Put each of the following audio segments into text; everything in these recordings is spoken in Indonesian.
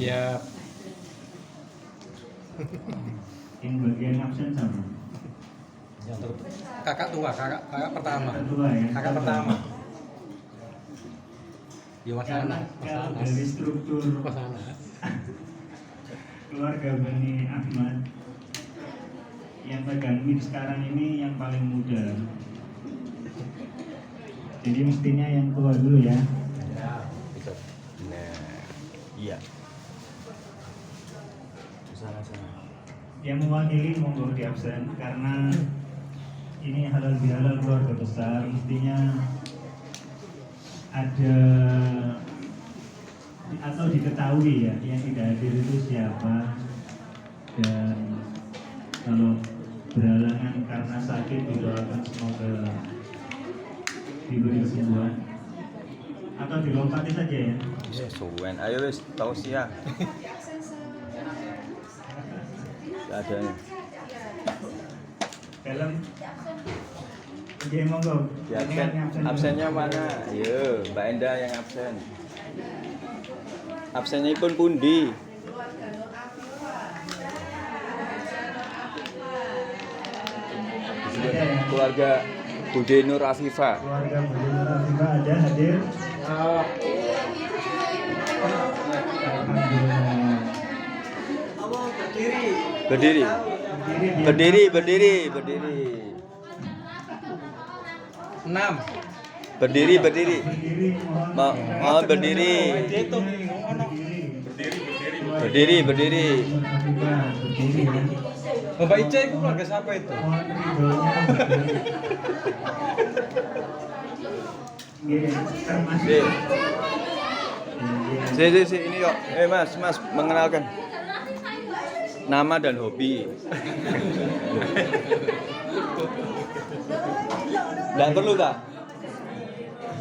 Siap. Yang bagian absen sama. Yang kakak tua, kakak pertama. Kakak tua ya. Kakak pertama. Ya Mas Anas. Kalau dari struktur Mas Anas. keluarga Bani Ahmad yang pegang mic sekarang ini yang paling muda. Jadi mestinya yang tua dulu ya. Ya. Nah, iya. Sana. Yang mewakili monggo di absen karena ini halal bihalal keluarga besar, mestinya ada atau diketahui ya yang tidak hadir itu siapa, dan kalau berhalangan karena sakit didoakan semoga diberi kesembuhan atau dilompati saja ya. Suwen, ayo wis tausiah. Ada nih. Film Oke, monggo. Ya, absennya mana? Yo, Mbak Enda yang absen. Absennya pun pundi. Keluarga Bude Nur Afifah. Keluarga Budi Nur Afifah ada hadir. Alhamdulillah. Berdiri. Berdiri. 6. Berdiri. Berdiri, Mohon berdiri. Berdiri. Berdiri ya. Mbak Ica itu keluarga siapa itu? Mohon ridhonya berdiri. Nggih, termasuk. Si ini yuk. Mas, mengenalkan nama dan hobi. Nggak perlu tak?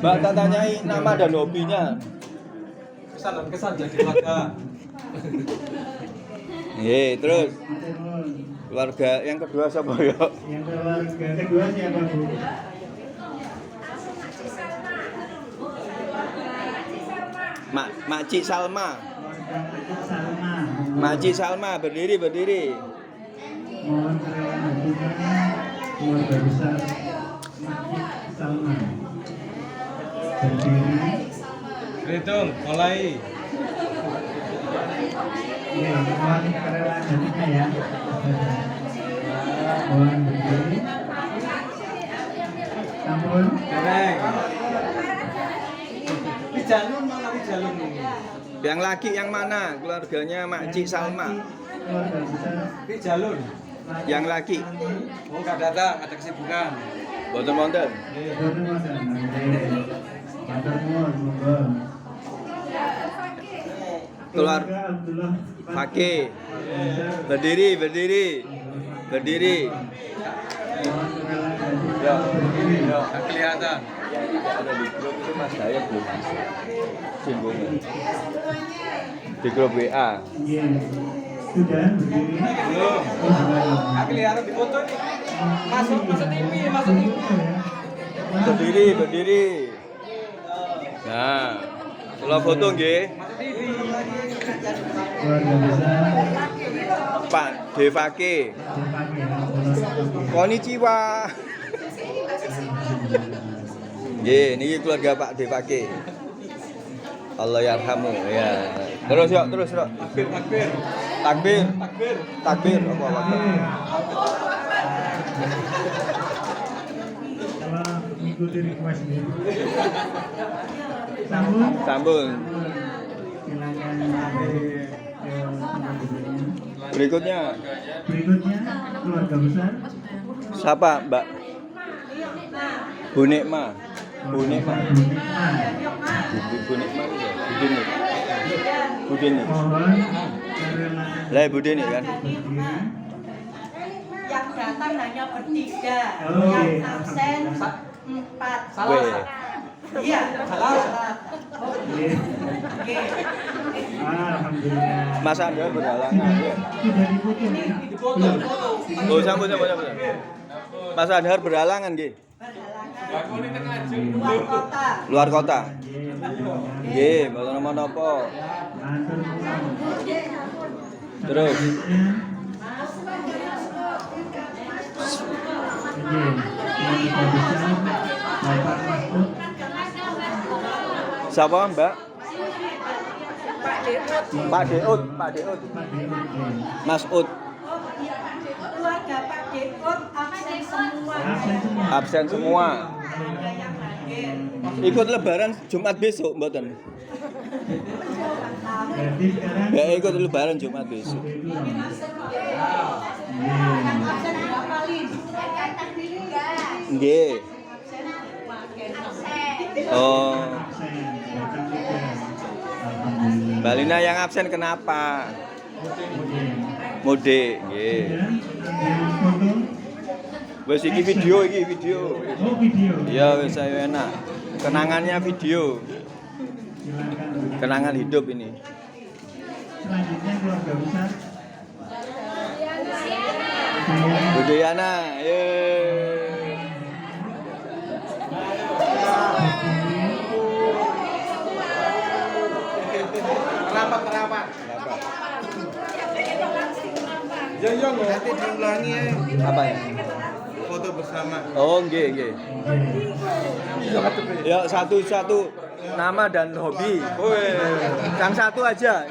Mbak tak tanyai nama dan hobinya. Kesan jadi keluarga. Terus keluarga yang kedua siapa ya? Yang keluarga kedua siapa, Bu? Makci Salma. Salma. Makci Salma berdiri. Mohon kerelaan hatinya keluarga besar Makci Salma. Berdiri. Hitung, mulai. Ya, mohon kerelaan hatinya ya. Mohon berdiri. Sampun. Dereng. Di jalur malah di jalur ini. Yang laki yang mana? Keluarganya Makci Salma. Keluarga besar Di jalur. Yang laki. Oh, nggak datang, ada kesibukan. Boten. Boten wonten. Matur nuwun, monggo. Keluarga Abdullah Fakih. Berdiri. Mohon kerelaan hatinya berdiri. Nggak kelihatan. Ada di grup itu Mas Dayat belum masuk. Singgungnya. Di grup WA. Iya. Sudah berdiri. Belum. Oh, belum. Nggak kelihatan di foto ini. Masuk TV. Berdiri. Nah, kalau foto nggih. Masuk TV. Keluarga besar Pak Devake. Konnichiwa. Nggih, niki keluarga Pak Devake. Allah yarhamu ya. Terus yuk. Takbir. Takbir. Apa? Kalau mengikuti request ini. Sambung. Silakan sampai ke tempat duduknya. Berikutnya Berikutnya keluarga besar siapa, Mbak? Bu Nikma. Bu Nikma. Budini. Mohon kerelaan Lah Budini kan. berdiri. Yang datang hanya bertiga, Oh, yang iya. absen 4. Weh. Iya, salah. Oh, Iya. oke. Alhamdulillah. Mas Anda berhalangan. Sudah diputus ya? Dipoto. Oh, sampun. Mas Adhar berhalangan nggih. Berhalangan. Luar kota. Luar kota. Nggih, mboten napa-napa. Matur nuwun. Terus. Siapa Mbak? Pak Deut. Mas Ut. Keluarga Pak Deut absen semua. Absen semua. Ada yang hadir. Ikut lebaran Jumat besok mboten? Berarti sekarang Ya ikut lebaran Jumat besok. Absen berapa, Lin? Nggih. Oh, Mbak Lina yang absen kenapa? Mudik, nggih. Wes iki video. Oh, video. Ya wes saya enak. Kenangannya video. Silakan. Kenangan hidup ini. Selanjutnya keluarga besar. Budayana, yeay. Merapat. Jong nanti diulangi ya. Apa ya? Foto bersama. Oh, nggih. Ya, satu nama dan hobi. Woi, yang satu aja.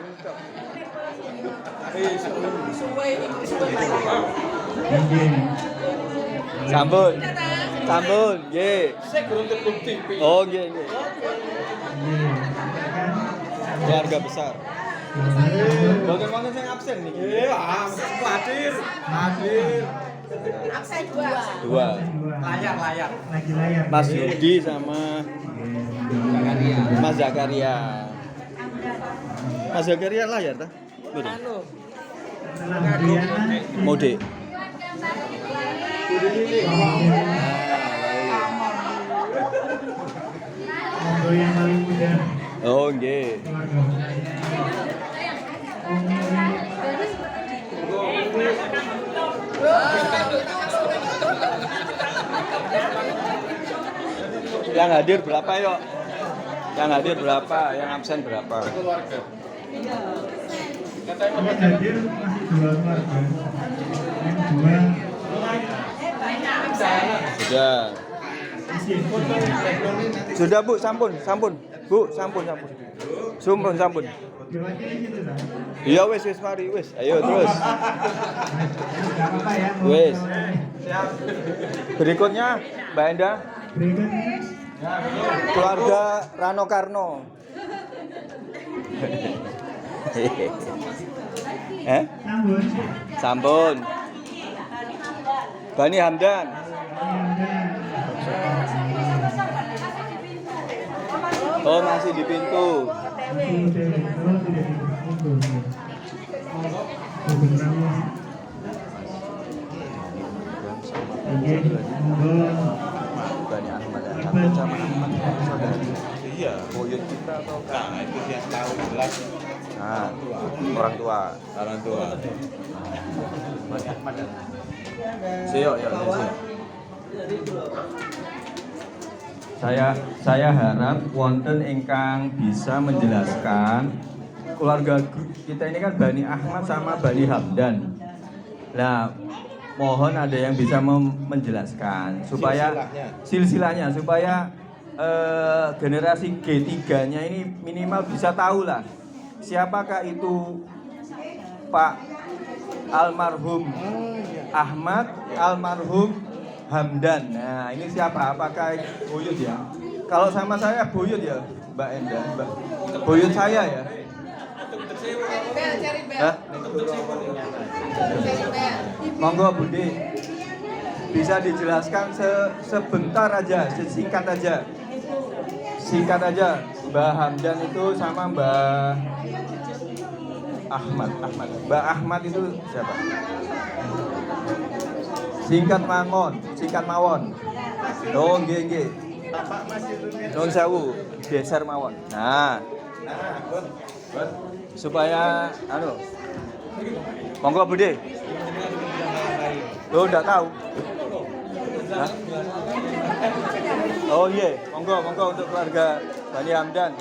Sambun, nggih. Oh, nggih. Keluarga besar. Bagaimana saya absen nih? Hadir. Absen 2. Dua. Layar. Lagi layar. Mas Yudi sama Mas Zakaria. Mas Zakaria layar ta? Betul. Setelah Diana, Mode. monggo yang paling muda. Oh, nggih. Keluarga besar. Yang hadir berapa yuk? Yang hadir berapa? Yang absen berapa? Yang hadir masih 2 keluarga. Yang 2 Sudah Bu, sampun. Bu, sampun. Sampun. diwakili situ kan? Iya wis mari wis. Ayo terus. Enggak apa-apa ya. Wis. Berikutnya Mbak Enda, Berikutnya keluarga Rano Karno. Sambun. Sampun. Bani Hamdan. Oh, masih di pintu. Bani Ahmad sama Ahmad saudara. Iya, buyut kita atau Nah, itu yang tahu jelas nah, orang tua. Bani Ahmad. Siap. Saya harap wonten ingkang bisa menjelaskan keluarga kita ini kan Bani Ahmad sama Bani Hamdan. Nah, mohon ada yang bisa menjelaskan supaya silsilahnya supaya generasi G3-nya ini minimal bisa tahu lah siapakah itu Pak almarhum Ahmad, almarhum Hamdan. Nah, ini siapa? Apakah buyut ya? Kalau sama saya buyut ya, Mbak Enda. Buyut saya ya. Hah? Monggo Budi. Bisa dijelaskan sebentar aja, singkat aja. Singkat aja. Mbak Hamdan itu sama Mbak Ahmad. Mbak Ahmad itu siapa? Singkat mawon. Oh, nggih. Nun sewu, geser mawon. Nah, supaya monggo Bude. Lo enggak tahu. Hah? Oh iya, monggo untuk keluarga Bani Hamdan.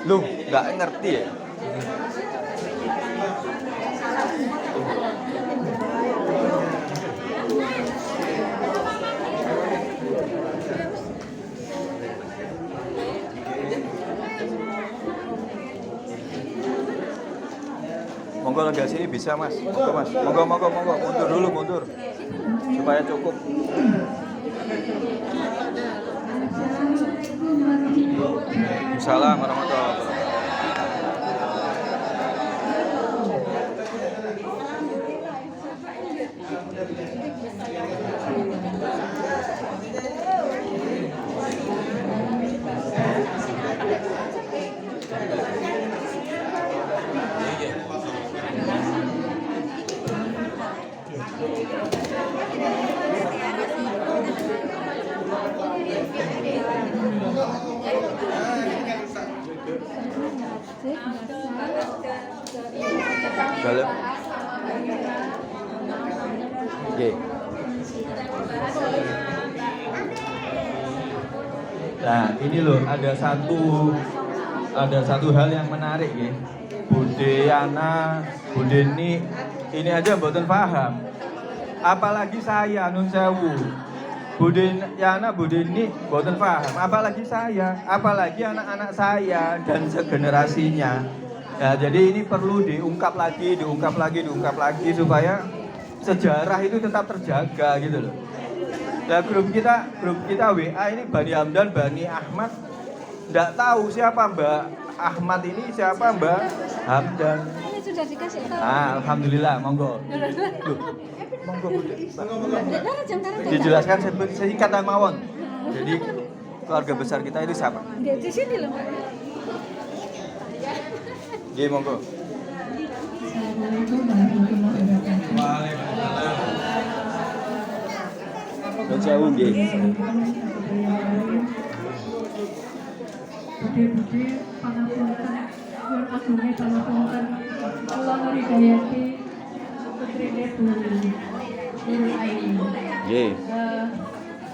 Loh, nggak ngerti ya? Monggo lega sini bisa mas, monggo mas, monggo, mundur dulu, mundur, supaya cukup. Assalamualaikum warahmatullahi wabarakatuh. Dalam. Oke. Nah, ini loh ada satu hal yang menarik ya. Bude Yana, Bude ini aja mboten paham. Apalagi saya nun sewu. Bude Yana, Bude mboten paham. Apalagi saya, apalagi anak-anak saya dan segenerasinya. Ya, jadi ini perlu diungkap lagi supaya sejarah itu tetap terjaga gitu loh. Nah, grup kita WA ini Bani Hamdan, Bani Ahmad, nggak tahu siapa Mbak Ahmad ini, siapa Mbak Hamdan. Ini sudah dikasih tahu. Alhamdulillah, monggo. Loh, monggo Bu. Dijelaskan singkat dan mawon. Jadi keluarga besar kita itu siapa? Di sini loh, Pak. Iya, monggo. Assalamualaikum warahmatullahi wabarakatuh. Jauh nggih. Bude-bude pangapunten, nyuwun agunge pangapunten. Kula ngridayati putrine Bu Nurul Aini. Nggih.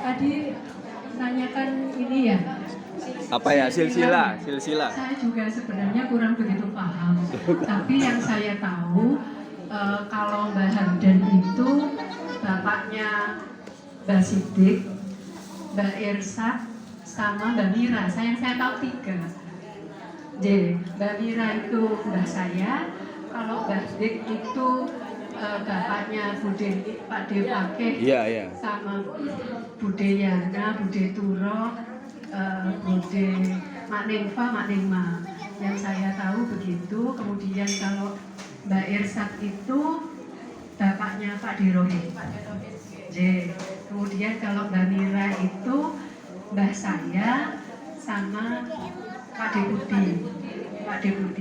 Tadi nanyakan ini ya. Apa ya silsilah? Saya juga sebenarnya kurang begitu paham. Tapi yang saya tahu kalau Mbah Hamdan itu bapaknya Mbah Siddiq, Mbak Irsa, sama Mbak Mira. Yang saya tahu 3. Jadi Mbak Mira itu mbah saya. Kalau Mbah Siddiq itu bapaknya Bude Pak De Pake, Iya. sama Bude Yana, Bude Turo, Bude Mak Nengfa, Mak Nengma. Yang saya tahu begitu. Kemudian kalau Mbak Irsat itu bapaknya Pak Dirohim. Kemudian kalau Mbak Mira itu mbah saya sama Pak Deputi.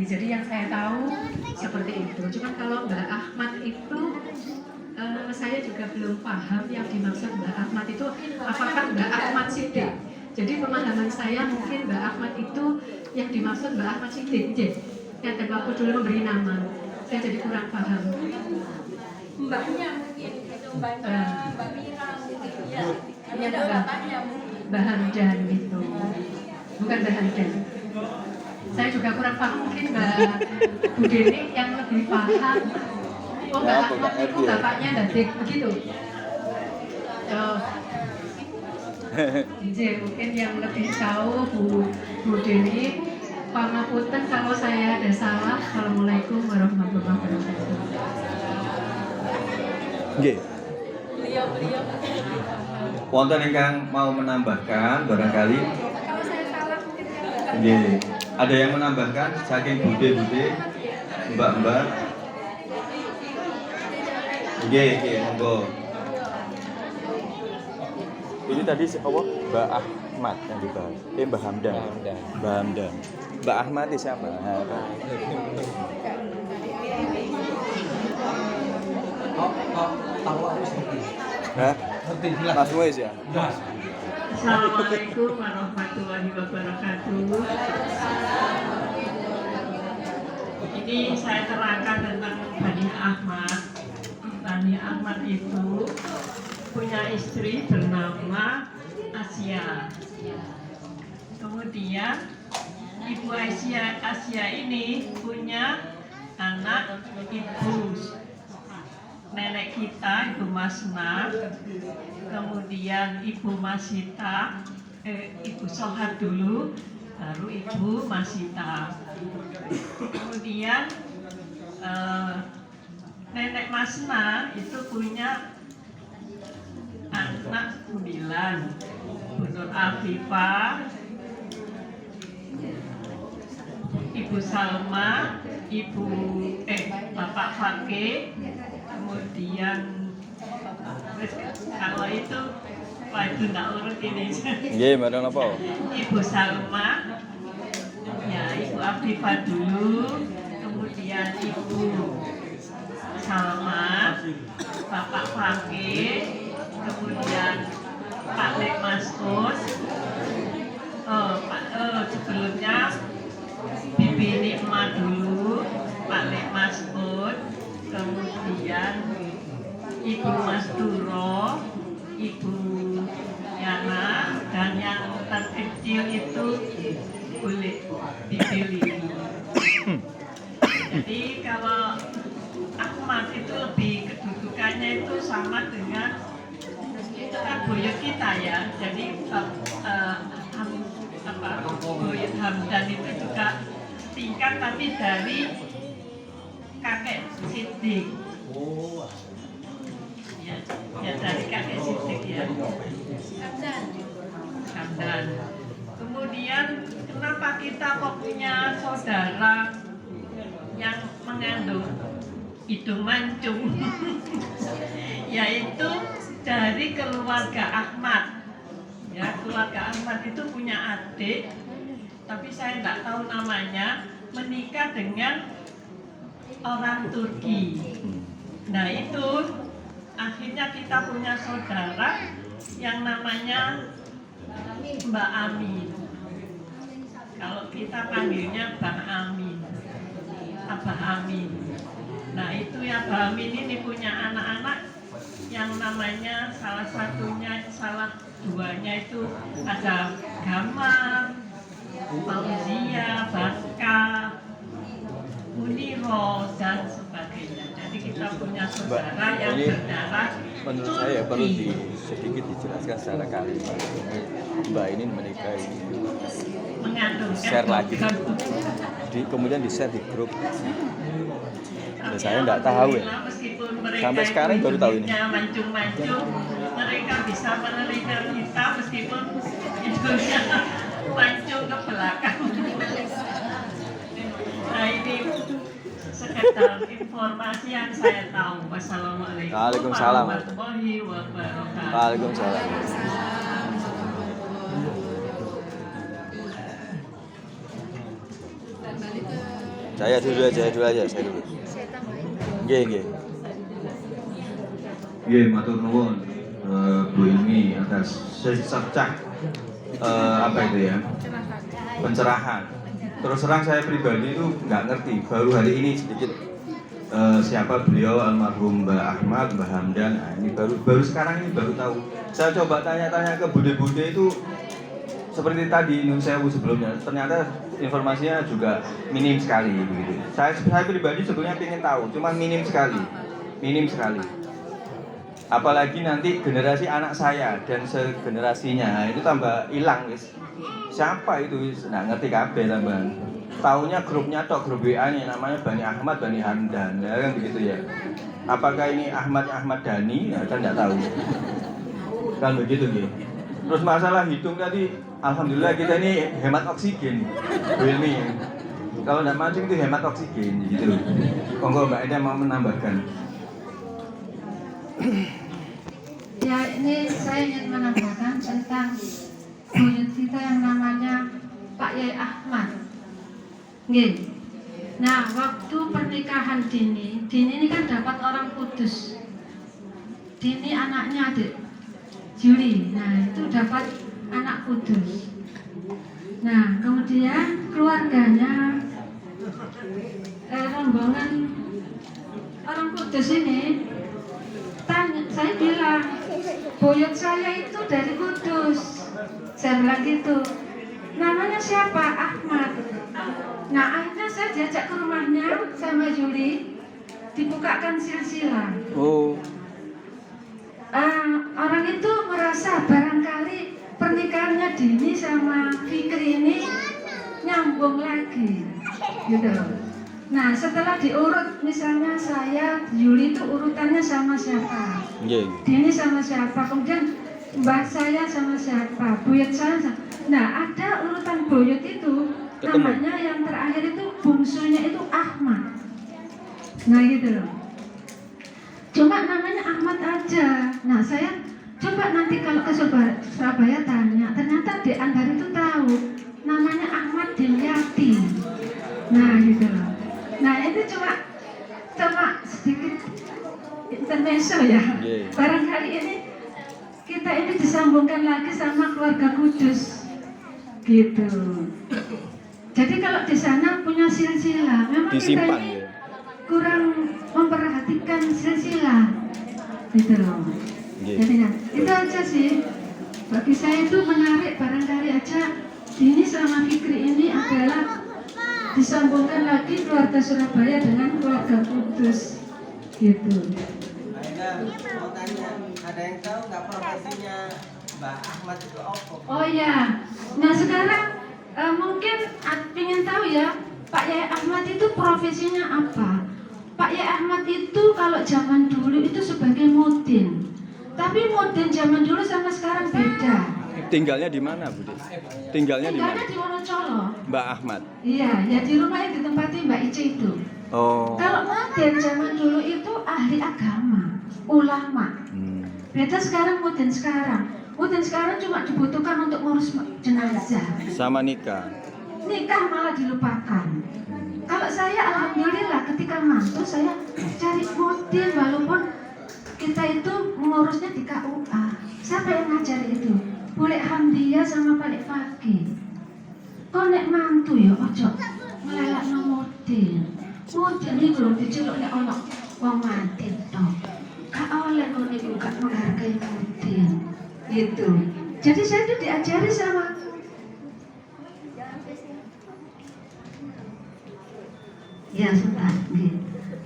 Jadi yang saya tahu seperti itu. Cuma kalau Mbak Ahmad itu saya juga belum paham yang dimaksud Mbak Ahmad itu apakah Mbak Ahmad Siddiq. Jadi pemahaman saya mungkin Mbak Ahmad itu yang dimaksud Mbak Ahmad Siddiq. Yang waktu dulu memberi nama, saya jadi kurang paham. Mbaknya mungkin itu mbaknya Mbak Mira mungkin ya. Iya, Ada bapaknya mungkin. Mbah Hamdan gitu. Bukan Mbah Hamdan. Saya juga kurang paham, mungkin Mbak Bu Deni yang lebih paham. Oh, Mbak Ahmad itu bapaknya Dadik begitu. Mungkin yang lebih tahu Bu Deni. Pangapunten kalau saya ada salah. Assalamualaikum warahmatullahi wabarakatuh. Nggih. Beliau Wonten ingkang mau menambahkan barangkali? kalau saya salah mungkin yang Nggih. Ada yang menambahkan saking bude-bude, mbak-mbak? Nggih, monggo. Ini tadi apa? Mbak Ahmad yang dibahas. Mbak Hamdan. Mbak Hamdan. Mbak Ahmad itu siapa? Hah? Mas Muiz ya? Assalamualaikum warahmatullahi wabarakatuh. Ini saya terangkan tentang Bani Ahmad. Bani Ahmad itu punya istri bernama Asia. Kemudian Ibu Asia ini punya anak ibu nenek kita, Ibu Masna, kemudian Ibu Masita, Ibu Sohat dulu, baru Ibu Masita. Kemudian nenek Masna itu punya anak 9, Bu Nur Afifah, Ibu Salma, Bapak Fakih, kemudian kalau itu Pak itu nggak urut ini. Nggih, madang apa? Ibu Salma, ya Ibu Afifah dulu, kemudian Ibu Salma, Bapak Fakih, kemudian Pak Lek Masud, sebelumnya Bibi Nikma dulu, Pak Lek Masud, kemudian Ibu Masturo, Ibu Yana, dan yang terkecil itu boleh dipilih. Jadi kalau Ahmad itu lebih kedudukannya itu sama dengan itu kan buyut kita ya. Jadi buyut Hamdan itu juga tingkat tapi dari kakek Siddiq. Ya dari kakek Siddiq ya. Hamdan. Kemudian kenapa kita kok punya saudara yang mengandung hidung mancung? Yaitu dari keluarga Ahmad. Ya, keluarga Ahmad itu punya adik, tapi saya tidak tahu namanya, menikah dengan orang Turki. Nah itu akhirnya kita punya saudara yang namanya Mbak Amin. Kalau kita panggilnya Bang Amin, Abah Amin. Nah itu ya Abah Amin ini punya anak-anak yang namanya salah duanya itu ada Gamal, Fauzia, Baska, Muniro dan sebagainya. Jadi kita punya saudara yang berdarah menurut saya perlu sedikit dijelaskan secara kalimat. Mbak ini menikah ini mengandung share lagi, kemudian di share di grup. Dan saya nggak tahu ya. Sampai sekarang baru tahu ini. Mancung-mancung, mereka bisa menerima kita meskipun hidungnya mancung ke belakang. Nah ini sekedar informasi yang saya tahu. Wassalamualaikum warahmatullahi wabarakatuh. Waalaikumsalam. Saya dulu aja. Nggih. Nggih, matur nuwun Bu Ilmi atas secah apa itu ya? Pencerahan. Terus terang saya pribadi itu nggak ngerti, baru hari ini sedikit siapa beliau, almarhum Mbak Ahmad, Mbak Hamdan. Nah, ini baru sekarang ini baru tahu. Saya coba tanya-tanya ke bude-bude itu seperti tadi Nun Sewu sebelumnya, ternyata informasinya juga minim sekali begitu. Saya pribadi sebetulnya ingin tahu, cuma minim sekali. Apalagi nanti generasi anak saya dan segenerasinya itu tambah hilang guys. Siapa itu? Nggak ngerti kabeh tambahan. Taunya grupnya tok, grup WA-nya namanya Bani Ahmad, Bani Hamdan, ya kan begitu ya. Apakah ini Ahmad Dhani? Ya, kan nggak tahu. Kan begitu gitu. Terus masalah hitung tadi, alhamdulillah kita ini hemat oksigen, Bu Ilmi. Kalau nggak mancing itu hemat oksigen, gitu loh. Monggo Mbak Eda mau menambahkan. Ya ini saya ingin menambahkan tentang buyut kita yang namanya Pak Yai Ahmad. Nggih. Nah waktu pernikahan Dini ini kan dapat orang Kudus. Dini anaknya adik Juli, nah itu dapat anak Kudus. Nah kemudian keluarganya rombongan orang Kudus ini saya bilang buyut saya itu dari Kudus. Saya bilang gitu. namanya siapa? Ahmad. Nah akhirnya saya diajak ke rumahnya sama Juli, dibukakan silsilah. Oh, Orang itu merasa barangkali pernikahannya Dini sama Fikri ini nyambung lagi, gitu. Nah setelah diurut, misalnya saya, Yuli itu urutannya sama siapa, nggih. Dini sama siapa, kemudian mbah saya sama siapa, buyut saya sama. Nah ada urutan buyut itu, Ketemu. namanya yang terakhir itu bungsunya itu Ahmad. Nah gitu loh. Cuma namanya Ahmad aja. Nah saya coba nanti kalau ke Surabaya tanya, ternyata di Andar itu tahu namanya Ahmad Dimyati. Nah gitu loh. Nah itu cuma sedikit intermezzo ya. Yeah. Barangkali ini kita ini disambungkan lagi sama keluarga Kudus, gitu. Jadi kalau di sana punya silsilah, memang Disimpan, kita ini ya. kurang memperhatikan silsilah, gitu loh. Yeah. Jadi ya, itu aja sih. Bagi saya itu menarik, barangkali aja Dini sama Fikri ini adalah disambungkan lagi keluarga Surabaya dengan keluarga Kudus, gitu. Aida mau tanya, ada yang tahu nggak profesinya Mbak Ahmad itu apa? Oh ya, nah sekarang mungkin ingin tahu ya, Pak Yai Ahmad itu profesinya apa? Pak Yai Ahmad itu kalau zaman dulu itu sebagai mudin, tapi mudin zaman dulu sama sekarang beda. Tinggalnya di mana, Bu? Tinggalnya di mana? Tinggalnya di Wonocolo. Mbak Ahmad. Iya, ya di rumah yang ditempati Mbak Ice itu. Oh. Kalau mudin zaman dulu itu ahli agama, ulama. Beda sekarang mudin sekarang. Mudin sekarang cuma dibutuhkan untuk ngurus jenazah. Sama nikah. Nikah malah dilupakan. Kalau saya alhamdulillah ketika mantu saya cari mudin, walaupun kita itu mengurusnya di KUA. Siapa yang ngajari itu? Boleh Hamdia sama Pak Fakih. Kok nek mantu ya ojo ngelelakno mudin. Mudin iki lho diceluk nek ana wong mati to. Gak oleh ngono iku gak menghargai mudin. Gitu. Jadi saya itu diajari sama ya sebentar, gitu.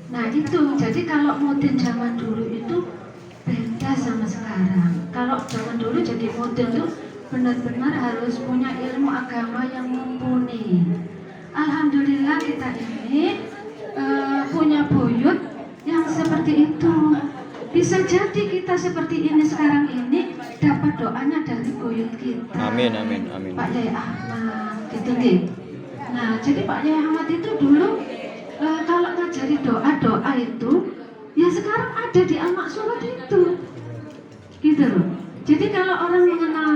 Nah itu, jadi kalau mudin zaman dulu itu beda sama sekarang. Kalau zaman dulu jadi mudin itu benar-benar harus punya ilmu agama yang mumpuni. Alhamdulillah kita ini punya buyut yang seperti itu. Bisa jadi kita seperti ini sekarang ini dapat doanya dari buyut kita. Amin, amin, amin. Pak Yai Ahmad, gitu gitu. Nah, jadi Pak Yai Ahmad itu dulu kalau ngajari doa itu, ya sekarang ada di Al-Maksurat itu, gitu loh. Jadi kalau orang mengenal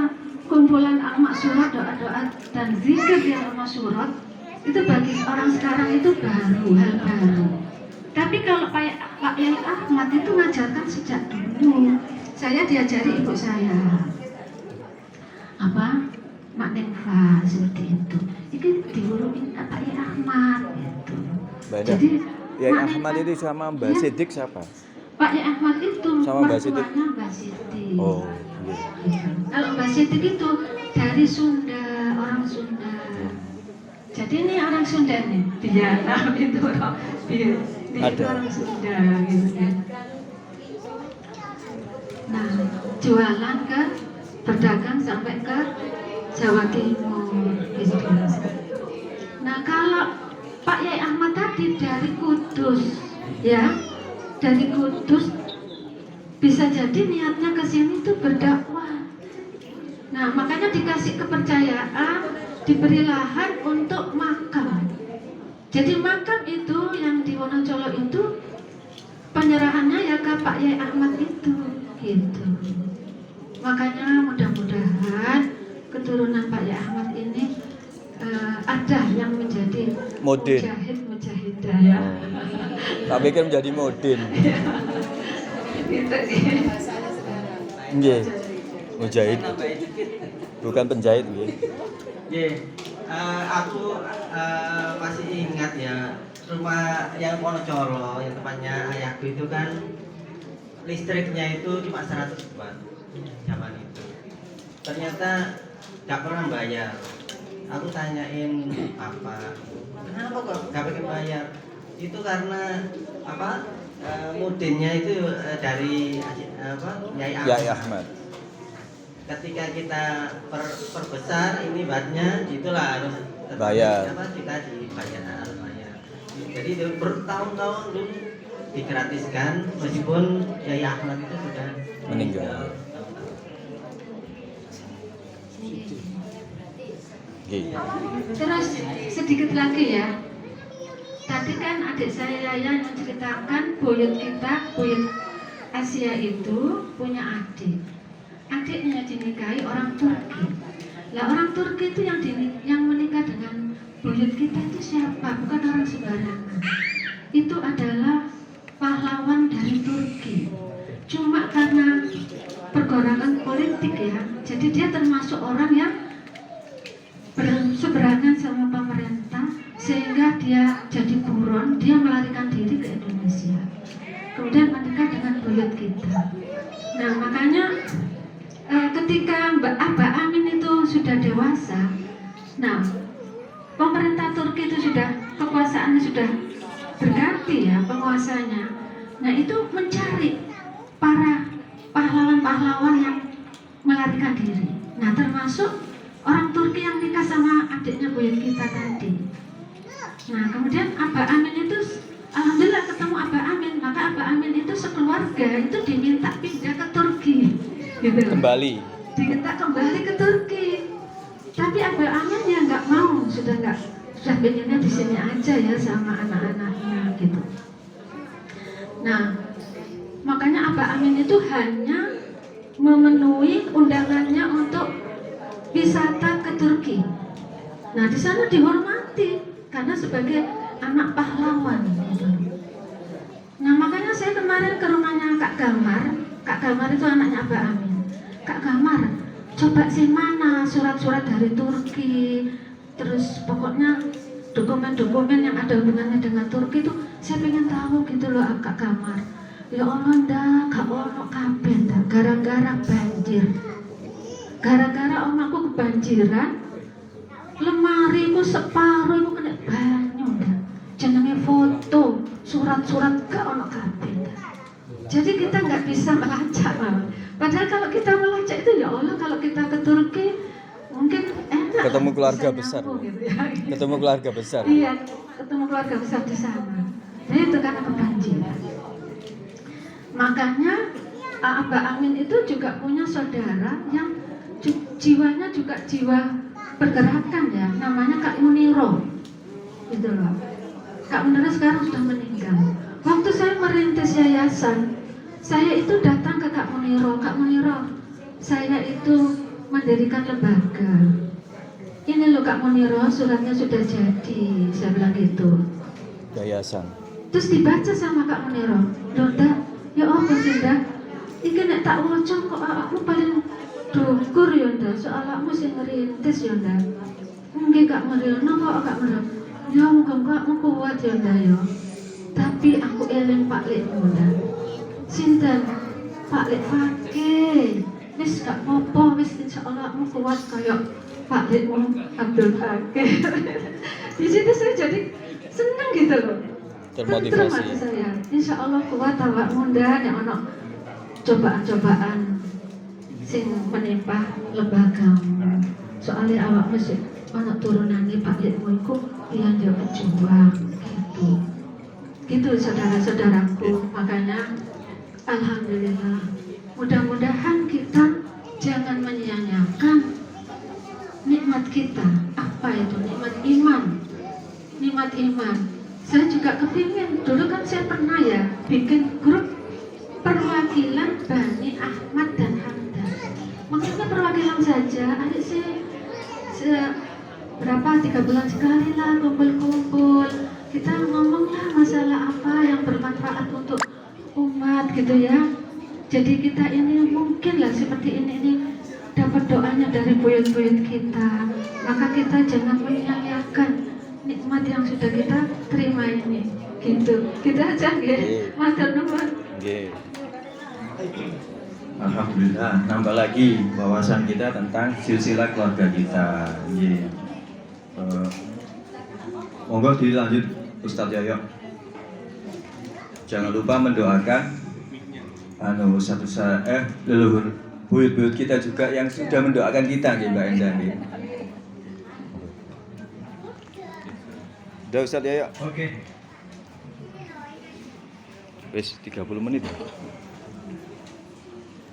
kumpulan Al-Maksurat, doa-doa dan zikir di Al-Maksurat, itu bagi orang sekarang itu baru, hal baru. Tapi kalau Pak Yai Ahmad itu ngajarkan sejak dulu. Saya diajari ibu saya, apa? Mak Nengfa seperti itu. Ini diurutin Pak Yai Ahmad gitu. Beda. Jadi Yai Mak Ahmad Nengfa- itu sama Mbak ya, Sidik siapa? Pak Yai Ahmad itu Sama Mbak Sidik? mertuanya Mbak Siti. Oh, iya. Kalau Mbak Sidik itu dari Sunda, orang Sunda. Jadi ini orang Sunda nih, Vietnam itu orang Ada. orang Sunda gitu ya. Nah, jualan ke berdagang sampai ke Jawa Timur gitu. Nah, kalau Pak Yai Ahmad tadi dari Kudus, ya, dari Kudus bisa jadi niatnya ke sini tuh berdakwah. Nah, makanya dikasih kepercayaan, diberi lahan untuk makam. Jadi makam itu yang di Wonocolo itu penyerahannya ya ke Pak Yai Ahmad itu, gitu. Makanya mudah-mudahan keturunan Pak Yai Ahmad ini ada yang menjadi Mudin. mujahidah ya. Tak pikir menjadi mudin. Gitu sih. Nggih. Mujahid. Bukan penjahit nggih. Aku masih ingat ya, rumah yang Wonocolo, yang tempatnya ayahku itu kan listriknya itu cuma 100 watt zaman itu. Ternyata nggak pernah bayar. aku tanyain apa, kenapa kok nggak pengen bayar? Itu karena apa? Mudinnya itu dari Yai Yai Ahmad. Ahmad. Ketika kita perbesar ini batnya, itulah harus Bayar. kita dibayar, harus bayar. Jadi itu bertahun-tahun dulu digratiskan meskipun Yai Ahmad itu sudah Meninggal. Oke. Terus sedikit lagi ya. Tadi kan adik saya yang menceritakan buyut kita, buyut Asia itu punya adik. Adiknya dinikahi orang Turki. Lah orang Turki itu yang menikah dengan buyut kita itu siapa? Bukan orang sembarangan. Itu adalah pahlawan dari Turki. Cuma karena pergolakan politik ya, jadi dia termasuk orang yang berseberangan sama pemerintah, sehingga dia jadi buron, dia melarikan diri ke Indonesia, kemudian menikah dengan buyut kita. Nah makanya ketika Mbak Amin itu sudah dewasa, nah pemerintah Turki itu sudah kekuasaannya sudah berganti ya penguasanya. Nah itu mencari para pahlawan-pahlawan yang melarikan diri. Nah termasuk orang Turki yang nikah sama adiknya buyut kita tadi. Nah kemudian Abah Amin itu, alhamdulillah ketemu Abah Amin, maka Abah Amin itu sekeluarga itu diminta pindah ke Turki, gitu. Kembali. Diminta kembali ke Turki. Tapi Abah Amin ya nggak mau, sudah pengennya di sini aja ya sama anak-anaknya gitu. Nah makanya Abah Amin itu hanya memenuhi undangannya untuk wisata ke Turki. Nah di sana dihormati karena sebagai anak pahlawan. Gitu. Nah makanya saya kemarin ke rumahnya Kak Gamar. Kak Gamar itu anaknya Abah Amin. Kak Gamar, coba sih mana surat-surat dari Turki, terus pokoknya dokumen-dokumen yang ada hubungannya dengan Turki itu saya pengen tahu gitu loh Kak Gamar. Ya Allah ndak, gak ono kabeh ndak, gara-gara banjir. Gara-gara omahku kebanjiran, lemariku separuh itu kena banyu ndak. Jenenge foto, surat-surat gak ono kabeh ndak. Jadi kita nggak bisa melacak malah. Padahal kalau kita melacak itu ya Allah, kalau kita ke Turki mungkin enak. Ketemu keluarga bisa besar. nyambung gitu ya. Ketemu keluarga besar. Iya, ketemu keluarga besar di sana. Jadi itu karena kebanjiran. Makanya Abah Amin itu juga punya saudara yang jiwanya juga jiwa pergerakan ya, namanya Kak Muniro, gitu loh. Kak Muniro sekarang sudah meninggal. Waktu saya merintis yayasan, saya itu datang ke Kak Muniro. Kak Muniro, saya itu mendirikan lembaga. Ini loh Kak Muniro, suratnya sudah jadi, saya bilang gitu. Yayasan. Terus dibaca sama Kak Muniro, loh dak, ya apa sih dak? Iki nek tak waca kok aku paling dukur ya ndak, soal aku sing ngerintis ya ndak. Nggih Kak Muniro, napa Kak Muniro? Ya muga-muga aku kuat ya ndak ya. Tapi aku eling Pak Lekmu ndak. Sinten? Pak Lek Fakih. Wis gak apa-apa, wis insyaallah aku kuat kayak Pak Lekmu Abdul Fakih. Di situ saya jadi seneng gitu loh. Termotivasi. Saya, insya Allah kuat awak muda yang ono cobaan-cobaan sing menimpa lembagamu. Soalnya awak mesti ono turunannya Pak Lekmu iku yang dia berjuang gitu. Gitu saudara-saudaraku. Makanya alhamdulillah, mudah-mudahan kita jangan menyia-nyiakan nikmat kita. Apa itu? Nikmat iman. Nikmat iman. Saya juga kepingin, dulu kan saya pernah ya bikin grup perwakilan Bani Ahmad dan Hamdan. Maksudnya perwakilan saja, adik saya berapa 3 bulan sekali lah kumpul-kumpul. Kita ngomonglah masalah apa yang bermanfaat untuk umat gitu ya. Jadi kita ini mungkin lah seperti ini dapat doanya dari buyut-buyut kita. Maka kita jangan menyia-nyiakan nikmat yang sudah kita terima ini, gitu. Kita aja nggih. Matur nuwun. Nggih. Alhamdulillah, nambah lagi wawasan kita tentang silsilah keluarga kita. Nggih. Monggo dilanjut Ustadz Yoyo. Jangan lupa mendoakan leluhur buyut-buyut kita juga yang sudah mendoakan kita nggih Mbak Endah nggih. Udah Ustadz Yoyo. Oke. Wis 30 menit.